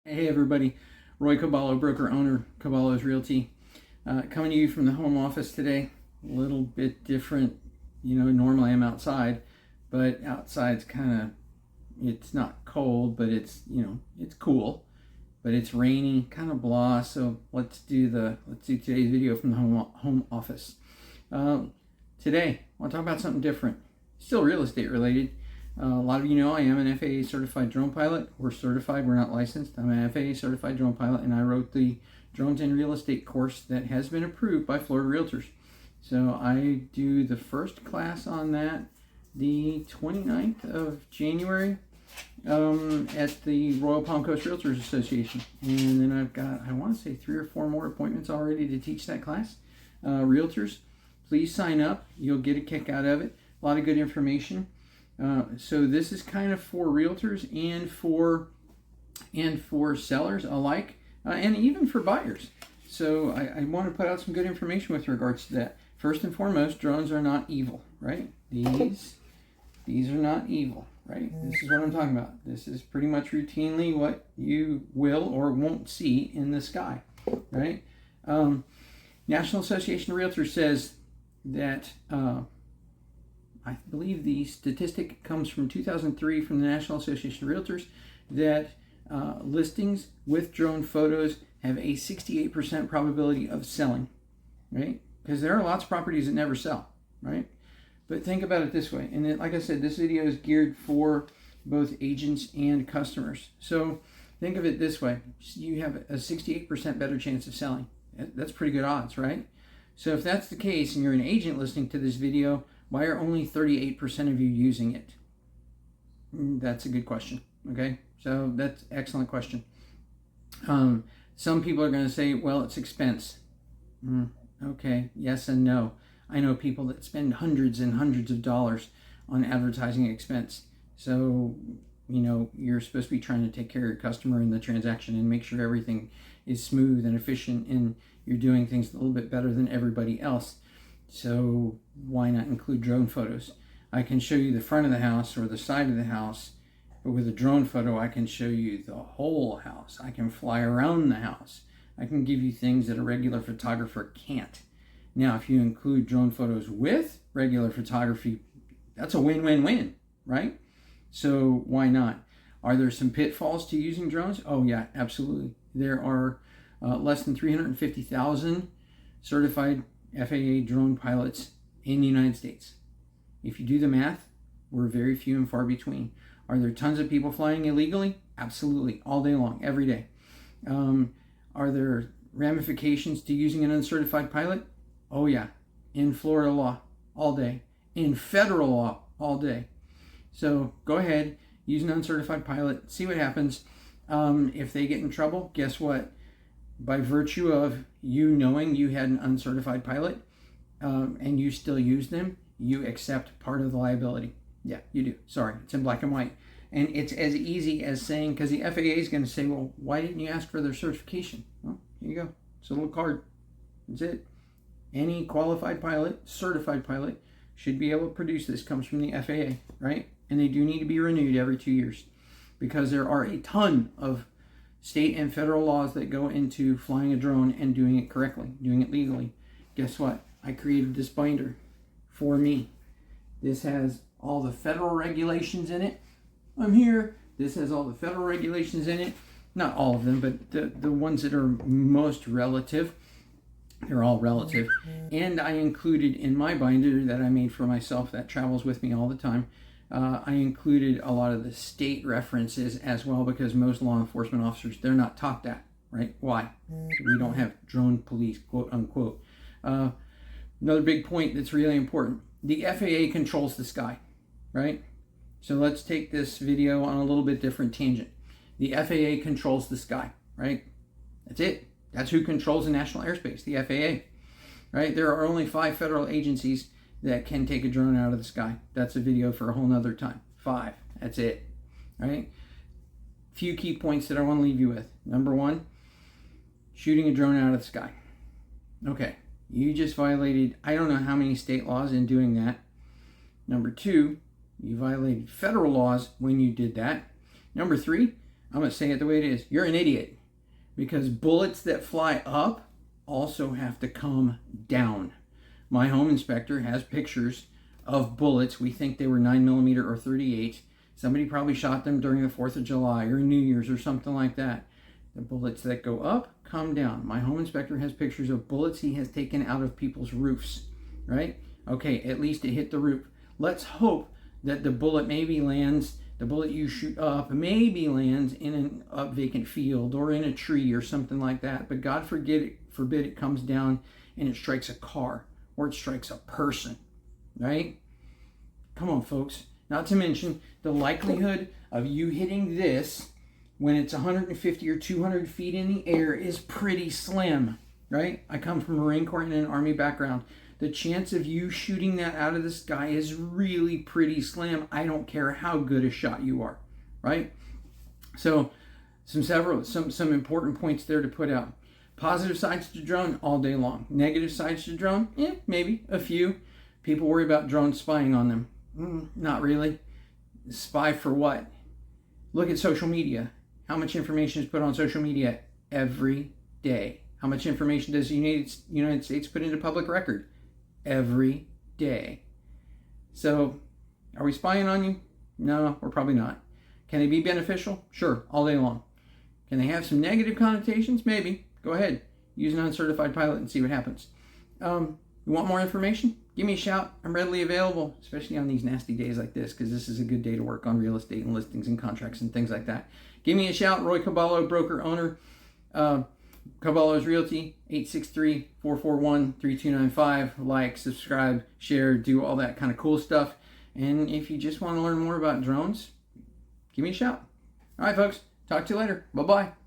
Hey everybody, Roy Caballo, broker owner, Caballo's Realty, coming to you from the home office today. A little bit different, normally I'm outside, but outside's it's not cold, but it's cool, but it's rainy, kind of blah. So let's do today's video from the home office. Today, I want to talk about something different, still real estate related. A lot of you know I am an FAA certified drone pilot. We're certified, we're not licensed. I'm an FAA certified drone pilot, and I wrote the Drones in Real Estate course that has been approved by Florida Realtors. So I do the first class on that the 29th of January at the Royal Palm Coast Realtors Association. And then I've got, I want to say 3 or 4 more appointments already to teach that class. Realtors, please sign up. You'll get a kick out of it. A lot of good information. So this is kind of for realtors and for sellers alike, and even for buyers. So I want to put out some good information with regards to that. First and foremost, drones are not evil, right? These are not evil, right? This is what I'm talking about. This is pretty much routinely what you will or won't see in the sky, right? National Association of Realtors says that I believe the statistic comes from 2003 from the National Association of Realtors that listings with drone photos have a 68% probability of selling, right? Because there are lots of properties that never sell, right? But think about it this way, and then, like I said, this video is geared for both agents and customers. So think of it this way: you have a 68% better chance of selling. That's pretty good odds, right? So if that's the case, and you're an agent listening to this video, why are only 38% of you using it? That's a good question, okay? So that's an excellent question. Some people are going to say, well, it's expense. Okay, yes and no. I know people that spend hundreds and hundreds of dollars on advertising expense. So, you're supposed to be trying to take care of your customer in the transaction and make sure everything is smooth and efficient and you're doing things a little bit better than everybody else. So why not include drone photos? I can show you the front of the house or the side of the house, but with a drone photo, I can show you the whole house. I can fly around the house. I can give you things that a regular photographer can't. Now, if you include drone photos with regular photography, that's a win-win-win, right? So why not? Are there some pitfalls to using drones? Oh yeah, absolutely. There are less than 350,000 certified FAA drone pilots in the United States. If you do the math, we're very few and far between. Are there tons of people flying illegally? Absolutely, all day long, every day. Are there ramifications to using an uncertified pilot? Oh yeah, in Florida law, all day. In federal law, all day. So go ahead, use an uncertified pilot, see what happens. If they get in trouble, guess what? By virtue of you knowing you had an uncertified pilot and you still use them, you accept part of the liability. Yeah, you do. Sorry, it's in black and white. And it's as easy as saying, because the FAA is going to say, well, why didn't you ask for their certification? Well, here you go. It's a little card. That's it. Any qualified pilot, certified pilot, should be able to produce this. Comes from the FAA, right? And they do need to be renewed every 2 years because there are a ton of state and federal laws that go into flying a drone and doing it correctly, doing it legally. Guess what? I created this binder for me. This has all the federal regulations in it. I'm here. This has all the federal regulations in it. Not all of them, but the ones that are most relative. They're all relative. And I included in my binder that I made for myself that travels with me all the time, I included a lot of the state references as well because most law enforcement officers, they're not taught that, right? Why? We don't have drone police, quote unquote. Another big point that's really important. The FAA controls the sky, right? So let's take this video on a little bit different tangent. The FAA controls the sky, right? That's it. That's who controls the national airspace, the FAA, right? There are only 5 federal agencies that can take a drone out of the sky. That's a video for a whole nother time. 5, that's it, right? Few key points that I want to leave you with. Number 1, shooting a drone out of the sky. Okay, you just violated, I don't know how many state laws in doing that. Number 2, you violated federal laws when you did that. Number 3, I'm going to say it the way it is. You're an idiot. Because bullets that fly up also have to come down. My home inspector has pictures of bullets. We think they were 9mm or 38. Somebody probably shot them during the 4th of July or New Year's or something like that. The bullets that go up come down. My home inspector has pictures of bullets he has taken out of people's roofs, right? Okay, at least it hit the roof. Let's hope that the bullet maybe lands, the bullet you shoot up maybe lands in a vacant field or in a tree or something like that. But God forbid it comes down and it strikes a car or it strikes a person, right? Come on, folks. Not to mention the likelihood of you hitting this when it's 150 or 200 feet in the air is pretty slim, right? I come from Marine Corps and an Army background. The chance of you shooting that out of the sky is really pretty slim. I don't care how good a shot you are, right? So some important points there to put out. Positive sides to drone all day long. Negative sides to drone, maybe a few. People worry about drones spying on them. Not really. Spy for what? Look at social media. How much information is put on social media every day? How much information does the United States put into public record every day? So, are we spying on you? No, we're probably not. Can they be beneficial? Sure, all day long. Can they have some negative connotations? Maybe. Go ahead. Use an uncertified pilot and see what happens. You want more information? Give me a shout. I'm readily available, especially on these nasty days like this, because this is a good day to work on real estate and listings and contracts and things like that. Give me a shout. Roy Caballo, broker owner. Caballo's Realty, 863-441-3295. Like, subscribe, share, do all that kind of cool stuff. And if you just want to learn more about drones, give me a shout. All right, folks. Talk to you later. Bye-bye.